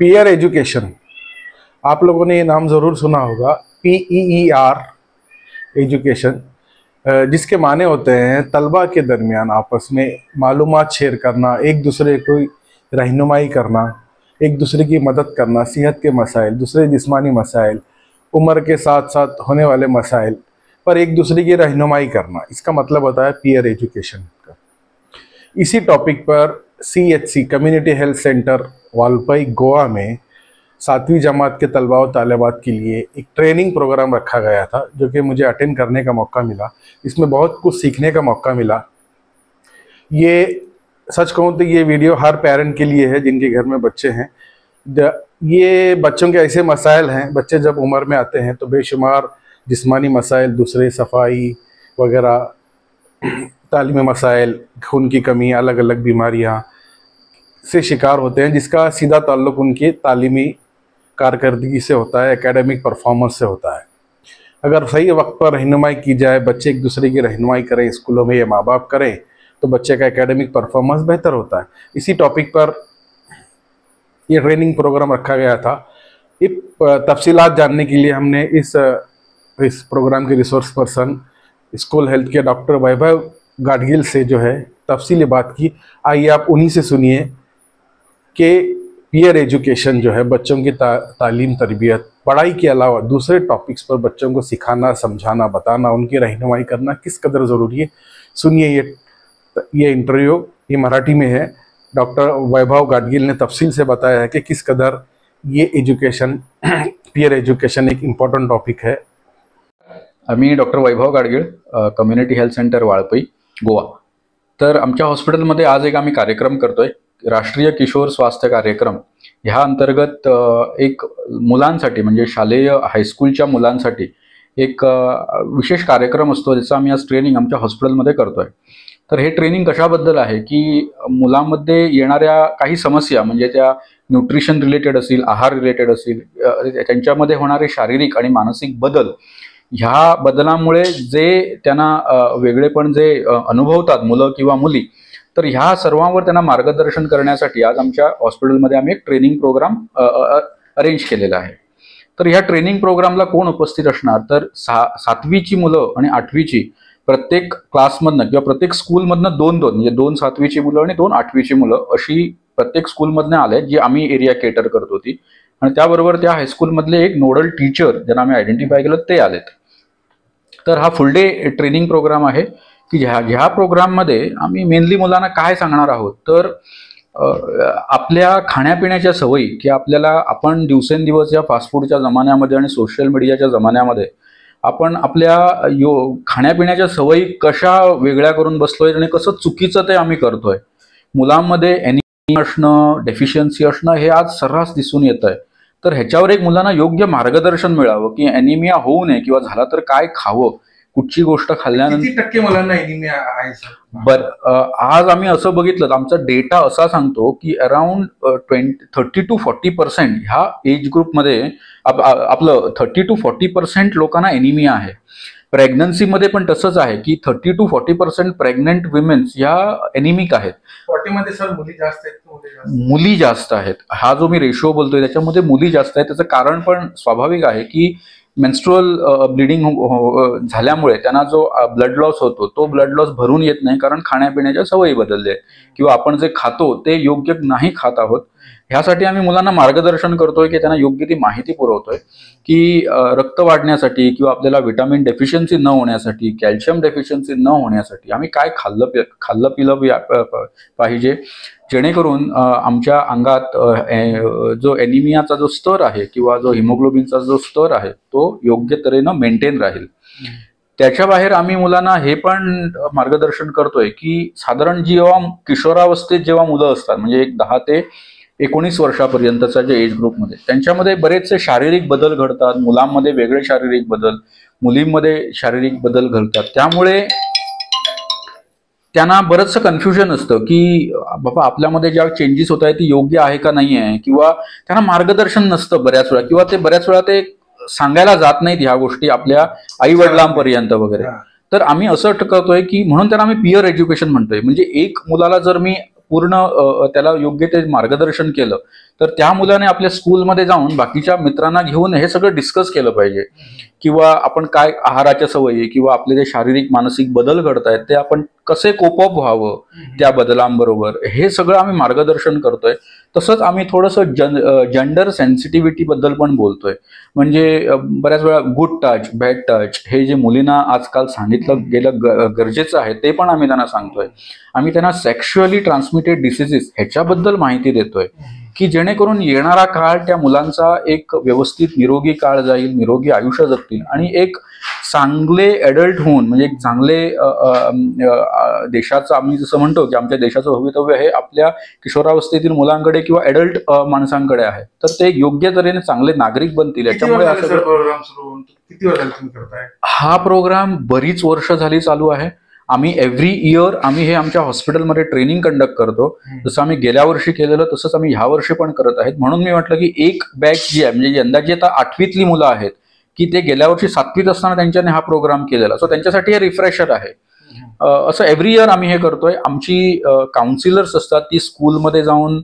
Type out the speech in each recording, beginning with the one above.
Peer education, आप लोगों ने ये नाम ज़रूर सुना होगा, PEER एजुकेशन, जिसके माने होते हैं तलबा के दरमियान आपस में मालूमात शेयर करना, एक दूसरे को रहनुमाई करना, एक दूसरे की मदद करना, सेहत के मसाइल, दूसरे जिस्मानी मसाइल, उम्र के साथ साथ होने वाले मसाइल पर एक दूसरे की रहनुमाई करना, इसका मतलब होता है पीयर एजुकेशन का। इसी टॉपिक पर CHC community health centre Valpoi Goa में 7वीं जमात के तलबा और तालिबात के लिए एक ट्रेनिंग प्रोग्राम रखा गया था, जो कि मुझे अटेंड करने का मौका मिला। इसमें बहुत कुछ सीखने का मौका मिला। ये सच कहूँ तो ये वीडियो हर पेरेंट के लिए है जिनके घर में बच्चे हैं। ये बच्चों के ऐसे मसाइल हैं, बच्चे जब उम्र में आते हैं तो बेशुमार जिस्मानी मसाइल, दूसरे सफाई वगैरह, तालीमी मसाइल, खून की कमी, अलग अलग बीमारियां से शिकार होते हैं, जिसका सीधा ताल्लुक उनकी तालीमी कारकर्दगी से होता है, एकेडमिक परफॉर्मेंस से होता है। अगर सही वक्त पर रहनुमाई की जाए, बच्चे एक दूसरे की रहनुमाई करें स्कूलों में या माँ बाप करें, तो बच्चे का एकेडमिक परफॉर्मेंस बेहतर होता है। इसी टॉपिक पर ये ट्रेनिंग प्रोग्राम रखा गया था। इस तफसीलात जानने के लिए हमने इस प्रोग्राम के रिसोर्स पर्सन स्कूल हेल्थ के डॉक्टर वैभव गाडगिल से जो है तफसीली बात की। आइए आप उन्हीं से सुनिए कि पीयर एजुकेशन जो है बच्चों की तालीम, तरबियत, पढ़ाई के अलावा दूसरे टॉपिक्स पर बच्चों को सिखाना, समझाना, बताना, उनकी रहनुमाई करना किस कदर ज़रूरी है। सुनिए ये इंटरव्यू, ये मराठी में है। डॉक्टर वैभव गाडगिल ने तफसील से बताया है कि किस कदर ये एजुकेशन, पीयर एजुकेशन एक इम्पॉर्टंट टॉपिक है। आम्ही doctor Vaibhav Gadgil, community health centre Valpoi Goa. तर आमच्या हॉस्पिटलमध्ये आज एक आम्ही कार्यक्रम करतोय, राष्ट्रीय किशोर स्वास्थ्य कार्यक्रम। ह्या अंतर्गत एक मुलांसाठी म्हणजे शालेय हायस्कूलच्या मुलांसाठी एक विशेष कार्यक्रम असतो, ज्याचा आम्ही आज ट्रेनिंग आमच्या हॉस्पिटलमध्ये करतोय। तर हे ट्रेनिंग कशाबद्दल आहे की मुलांमध्ये येणाऱ्या काही समस्या, म्हणजे त्या न्यूट्रिशन रिलेटेड असतील, आहार रिलेटेड असतील, त्यांच्यामध्ये होणारे शारीरिक आणि मानसिक बदल, ह्या बदलामुळे जे त्यांना वेगळेपण जे अनुभवतात मुलं किंवा मुली, तर ह्या सर्वांवर त्यांना मार्गदर्शन करण्यासाठी आज आमच्या हॉस्पिटलमध्ये आम्ही एक ट्रेनिंग प्रोग्राम अरेंज केलेला आहे। तर ह्या ट्रेनिंग प्रोग्रामला कोण उपस्थित असणार, तर 7वीची मुलं आणि 8वीची प्रत्येक क्लासमधनं किंवा प्रत्येक स्कूलमधनं 2-2, म्हणजे 2 7वीची मुलं आणि 2 8वीची मुलं अशी प्रत्येक स्कूलमधनं आले, जी आम्ही एरिया केटर करत होती। आणि त्याबरोबर त्या हायस्कूलमधले एक नोडल टीचर ज्यांना आम्ही आयडेंटिफाय केलं ते आलेत। तर हा फुल डे ट्रेनिंग प्रोग्राम आहे की ह्या प्रोग्राममध्ये आम्ही मेनली मुलांना काय सांगणार आहोत, तर आपल्या खाण्यापिण्याच्या सवयी, की आपण दिवसेंदिवस या फास्ट फूडच्या जमान्यामध्ये आणि सोशल मीडियाच्या जमान्यामध्ये आपण आपल्या खाण्यापिण्याच्या सवयी कशा वेगळ्या करून बसलोय आणि कसं चुकीचं ते आम्ही करतोय। मुलांमध्ये एनिमिया असणं, डेफिशियन्सी असणं हे आज सर्रास दिसून येत आहे। तर ह्याच्यावर एक मुलांना योग्य मार्गदर्शन मिळावं की एनिमिया होऊ नये किंवा झाला तर काय खावं, कुठची गोष्ट खाल्ल्यानंतर किती टक्के मुलांना एनिमिया आहे सर? आज आम्ही असं बघितलं, आमचा डेटा असा सांगतो की अराउंड 30 to 40% ह्या एज ग्रुपमध्ये आपलं 30 to 40% लोकांना एनिमिया आहे। प्रेग्नन्सीमध्ये पण तसंच आहे की 30 to 40% प्रेग्नंट विमेन्स ह्या एनिमिक आहेत। 40 मध्ये सर मुली जास्त आहेत? मुली जास्त आहेत। हा जो मी रेशो बोलतोय त्याच्यामध्ये मुली जास्त आहेत। त्याचं कारण पण स्वाभाविक आहे की मेन्स्ट्रुअल ब्लिडिंग झाल्यामुळे त्यांना जो ब्लड लॉस होतो, तो ब्लड लॉस भरून येत नाही, कारण खाण्यापिण्याच्या सवयी बदलल्या किंवा आपण जे खातो ते योग्य नाही खात आहोत। ह्यासाठी आम्ही मुलांना मार्गदर्शन करतोय की त्यांना योग्य ती माहिती पुरवतोय की रक्त वाढण्यासाठी किंवा आपल्याला व्हिटॅमिन डेफिशियन्सी न होण्यासाठी, कॅल्शियम डेफिशियन्सी न होण्यासाठी आम्ही काय खाल्लं पिलं पाहिजे, जेणेकरून आमच्या अंगात जो एनिमियाचा जो स्तर आहे किंवा जो हिमोग्लोबिनचा जो स्तर आहे तो योग्य तऱ्हेनं मेंटेन राहील। त्याच्या बाहेर आम्ही मुलांना हे पण मार्गदर्शन करतोय की साधारण जेव्हा किशोरावस्थेत जेव्हा मुलं असतात, म्हणजे एक 10 ते 19 वर्षापर्यंतचा जे एज ग्रुपमध्ये, त्यांच्यामध्ये बरेचसे शारीरिक बदल घडतात। मुलांमध्ये वेगळे शारीरिक बदल, मुलींमध्ये शारीरिक बदल घडतात। त्यामुळे त्यांना बरंचसं कन्फ्युजन असतं की बाबा आपल्यामध्ये ज्या चेंजेस होत आहेत ती योग्य आहे का नाही आहे, किंवा त्यांना मार्गदर्शन नसतं बऱ्याच वेळा, किंवा ते बऱ्याच वेळा ते सांगायला जात नाहीत ह्या गोष्टी आपल्या आई वडिलांपर्यंत वगैरे। तर आम्ही असं करतोय की म्हणून त्यांना आम्ही पीयर एज्युकेशन म्हणतोय। म्हणजे एक मुलाला जर मी पूर्ण त्याला योग्य ते मार्गदर्शन केलं तर त्या मुलाने आपल्या स्कूलमध्ये जाऊन बाकीच्या मित्रांना घेऊन हे सगळं डिस्कस केलं पाहिजे, किंवा आपण काय आहाराच्या सवयी किंवा आपले जे शारीरिक मानसिक बदल घडतायत ते आपण कसे कोप अप व्हावं त्या बदलांबरोबर, हे सगळं आम्ही मार्गदर्शन करतोय. तसंच आम्ही थोडंसं जेंडर सेन्सिटिव्हिटी बद्दल पण बोलतोय. म्हणजे बऱ्याच वेळा गुड टच, बॅड टच हे जे मुलींना आजकाल सांगितलं गेलं गरजेचं आहे ते पण आम्ही त्यांना सांगतोय. आम्ही त्यांना सेक्शुअली ट्रान्समिटेड डिसीजेस ह्याच्याबद्दल माहिती देतोय, की जेणेकरून येणारा काळ त्या मुलांचा एक व्यवस्थित निरोगी काळ जाईल, निरोगी आयुष्य जगतील आणि एक चांगले ॲडल्ट होऊन, म्हणजे एक चांगले देशाचं, आम्ही जसं म्हणतो की आमच्या देशाचं भवितव्य हे आपल्या किशोरावस्थेतील मुलांकडे किंवा ॲडल्ट माणसांकडे आहे, तर ते योग्य तऱ्हेने चांगले नागरिक बनतील. याच्यामुळे हा प्रोग्राम बरीच वर्ष झाली चालू आहे. आम्ही एव्हरी इयर आम्ही हे आमच्या हॉस्पिटलमध्ये ट्रेनिंग कंडक्ट करतो. जसं आम्ही गेल्या वर्षी केलेलं तसंच आम्ही ह्या वर्षी पण करत आहेत. म्हणून मी म्हटलं की एक बॅच जी आहे, म्हणजे यंदाची आता 8वीतली मुलं आहेत की ते गेल्या वर्षी 7वीत असताना त्यांच्याने हा प्रोग्राम केलेला, सो त्यांच्यासाठी हे रिफ्रेशर आहे. असं एव्हरी इयर आम्ही हे करतोय. आमची काउन्सिलर्स असतात, ती स्कूलमध्ये जाऊन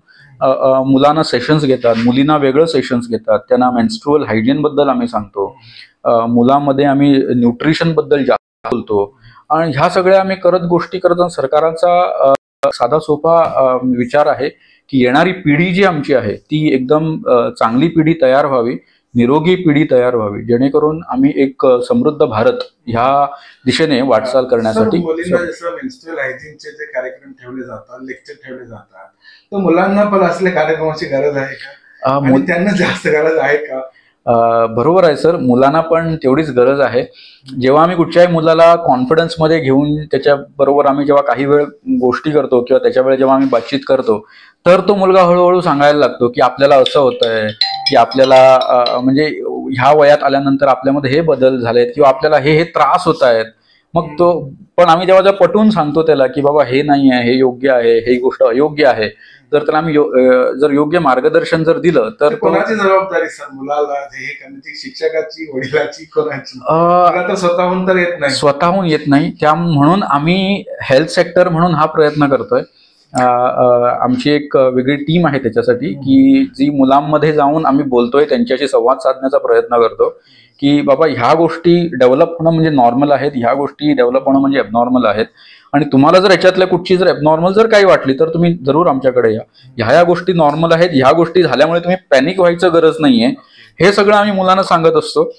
मुलांना सेशन्स घेतात, मुलींना वेगळं सेशन्स घेतात, त्यांना मेन्स्ट्रुअल हायजीन बद्दल आम्ही सांगतो, मुलांमध्ये आम्ही न्यूट्रिशन बद्दल जास्त बोलतो. आणि ह्या सगळ्या आम्ही गोष्टी करत सरकारांचा साधा सोपा विचार आहे की येणारी पिढी जी आमची आहे ती एकदम चांगली पिढी तयार व्हावी, निरोगी पिढी तयार व्हावी, जेणेकरून आम्ही एक समृद्ध भारत ह्या दिशेने वाटचाल करण्यासाठी. मुलींना जसं मेन्स्ट्रुअल हायजीनचे जे कार्यक्रम ठेवले जातात, लेक्चर ठेवले जातात, तर मुलांना पण असल्या कार्यक्रमाची गरज आहे का? त्यांना जास्त गरज आहे का? बरोबर आहे सर, मुलांना पण तेवढीच गरज आहे. जेव्हा आम्ही कुठच्याही मुलाला कॉन्फिडन्समध्ये घेऊन त्याच्याबरोबर आम्ही जेव्हा काही वेळ गोष्टी करतो किंवा त्याच्यावेळी जेव्हा आम्ही बातचीत करतो, तर तो मुलगा हळूहळू सांगायला लागतो की आपल्याला असं होतंय, की आपल्याला म्हणजे ह्या वयात आल्यानंतर आपल्यामध्ये हे बदल झालेत किंवा आपल्याला हे त्रास होत आहेत. मग तो पण आम्ही जेव्हा पटवून सांगतो त्याला की बाबा हे नाही आहे, हे योग्य आहे, ही गोष्ट अयोग्य आहे, जर त्याला आम्ही जर योग्य मार्गदर्शन जर दिलं तर कोणाची जबाबदारी सर मुलाला हे करण्याची? शिक्षकाची, वडिलाची, कोणाची? स्वतःहून तर येत नाही, स्वतःहून येत नाही. त्या म्हणून आम्ही हेल्थ सेक्टर म्हणून हा प्रयत्न करतोय. आमची एक वेगळी टीम आहे त्याच्यासाठी, की जी मुलांमध्ये जाऊन आम्ही बोलतोय, त्यांच्याशी संवाद साधण्याचा प्रयत्न करतो की बाबा ह्या गोष्टी डेव्हलप होणं म्हणजे नॉर्मल आहेत, ह्या गोष्टी डेव्हलप होणं म्हणजे ॲबनॉर्मल आहेत. आणि तुम्हाला जर याच्यातल्या कुठची जर ॲबनॉर्मल जर काही वाटली तर तुम्ही जरूर आमच्याकडे या. ह्या गोष्टी नॉर्मल आहेत, ह्या गोष्टी झाल्यामुळे तुम्ही पॅनिक व्हायचं गरज नाहीये, हे सगळं आम्ही मुलांना सांगत असतो.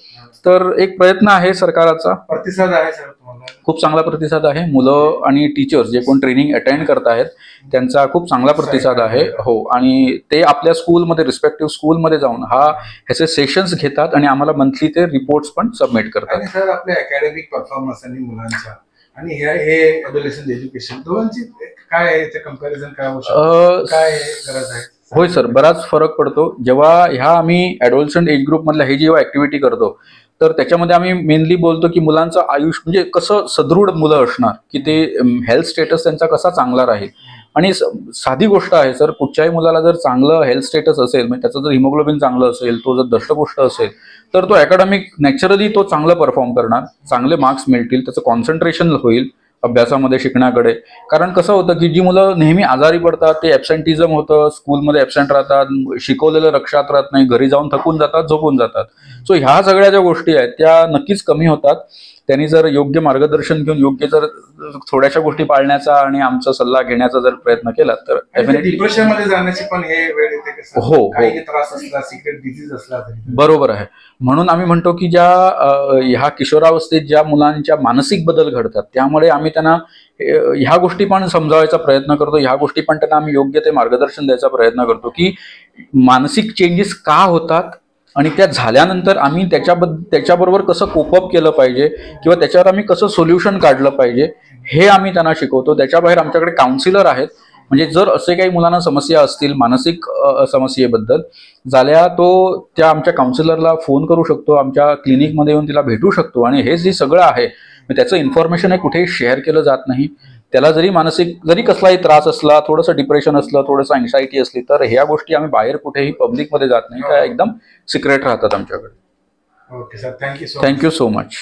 तर एक प्रयत्न आहे सरकारचा. प्रतिसाद आहे सर तुम्हाला? खूप चांगला प्रतिसाद आहे. मुलं आणि टीचर्स जे कोण ट्रेनिंग अटेंड करत आहेत त्यांचा खूप चांगला प्रतिसाद आहे. हो, आणि ते आपल्या स्कूलमध्ये, रिस्पेक्टिव्ह स्कूलमध्ये जाऊन ह्याचे सेशन्स घेतात आणि आम्हाला मंथली ते रिपोर्ट्स पण सबमिट करतात. सर आपल्या अकॅडमिक परफॉर्मन्स आणि मुलांच्या आणि हे ॲडोलेसंट एज्युकेशन दोघांची काय आहे कंपॅरिझन, काय गरज आहे? होय सर, बराच फरक पडतो. जेव्हा आम्ही ॲडोलेसंट एज ग्रुप मधल्या हे जेव्हा ऍक्टिव्हिटी करतो तर त्याच्यामध्ये आम्ही मेनली बोलतो की मुलांचं आयुष्य म्हणजे कसं सदृढ मुलं असणार, की ते हेल्थ स्टेटस त्यांचा कसा चांगला राहील. आणि साधी गोष्ट आहे सर, कुठच्याही मुलाला जर चांगलं हेल्थ स्टेटस असेल, म्हणजे त्याचं जर हिमोग्लोबिन चांगलं असेल, तो जर दष्टपुष्ट असेल, तर तो अकॅडमिक नॅचरली तो चांगलं परफॉर्म करणार, चांगले मार्क्स मिळतील, त्याचं कॉन्सन्ट्रेशन होईल अभ्यासामध्ये, शिकण्याकडे. कारण कसं होतं की जी मुलं नेहमी आजारी पडतात, ते ॲबसेंटिझम होतं, स्कूलमध्ये ॲबसेंट राहतात, शिकवलेलं लक्षात राहत नाही, घरी जाऊन थकून जातात, झोपून जातात. सो ह्या सगळ्या ज्या गोष्टी आहेत त्या नक्कीच कमी होतात त्यांनी जर योग्य मार्गदर्शन घेऊन, योग्य जर थोड्याशा गोष्टी पाळण्याचा आणि आमचा सल्ला घेण्याचा जर प्रयत्न केला तर डिप्रेशनमध्ये जाण्याची पण हे वेळ येते. हो, त्रास असला, सिक्रेट डिसीज असला तरी. बरोबर आहे. म्हणून आम्ही म्हणतो की ह्या किशोरावस्थेत ज्या मुलांच्या मानसिक बदल घडतात, त्यामुळे आम्ही त्यांना ह्या गोष्टी पण समजावायचा प्रयत्न करतो, ह्या गोष्टी पण त्यांना आम्ही योग्य ते मार्गदर्शन द्यायचा प्रयत्न करतो की मानसिक चेंजेस का होतात आणि त्या झाल्यानंतर आम्ही त्याच्याबरोबर कसं कोपअप केलं पाहिजे किंवा त्याच्यावर आम्ही कसं सोल्युशन काढलं पाहिजे, हे आम्ही त्यांना शिकवतो. त्याच्या बाहेर आमच्याकडे काउन्सिलर आहेत, म्हणजे जर असे काही मुलांना समस्या असतील मानसिक समस्येबद्दल झाल्या, तो त्या आमच्या काउन्सिलरला फोन करू शकतो, आमच्या क्लिनिकमध्ये येऊन तिला भेटू शकतो. आणि हे जे सगळं आहे त्याचं इन्फॉर्मेशन हे कुठेही शेअर केलं जात नाही. त्याला जरी कसलाही त्रास असला, थोडंसं डिप्रेशन असलं, थोडंसं अँक्सायटी असली, तर ह्या गोष्टी आम्ही बाहेर कुठेही पब्लिकमध्ये जात नाही, त्या एकदम सिक्रेट राहतात आमच्याकडे. Okay sir, thank you so much.